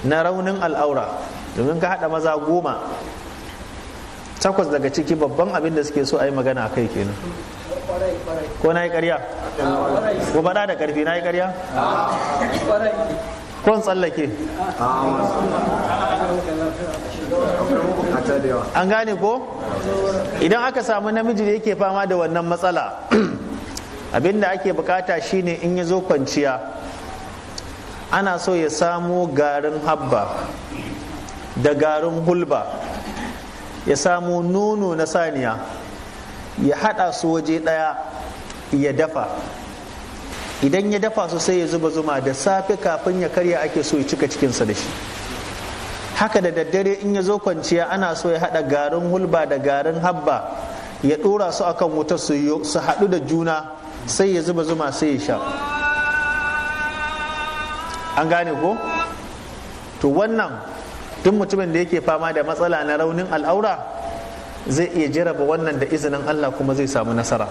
na raunin al'aura, domin ka haɗa maza 10, 8 daga ciki babban abin da suke so a yi magana a kai kenan. Ko na yi ƙarya? Ko faɗa da ƙarfi na yi ƙarya? Ko tsallake? An gane ko? Idan aka samu namiji da yake fama da wannan matsala, abin da ake bukata shine in ya zo kwanciya ana so ya samu garin habba da garin hulba, ya samu nono na saniya, ya hada su waje daya ya dafa. Idan ya dafa su sai ya zuba zuma, da safe kafin ya karya ake so ya cika cikinsa da shi. Haka da daddare in ya zo kwanciya ana so ya hada garin hulba da garin habba, ya dora su akan wuta su haɗu da juna, sai ya zuba zuma sai ya sha. An gane ko? To wannan duk mutumin da yake fama da matsala na raunin al'aura zai iya jaraba wannan da izinin Allah kuma zai samu nasara.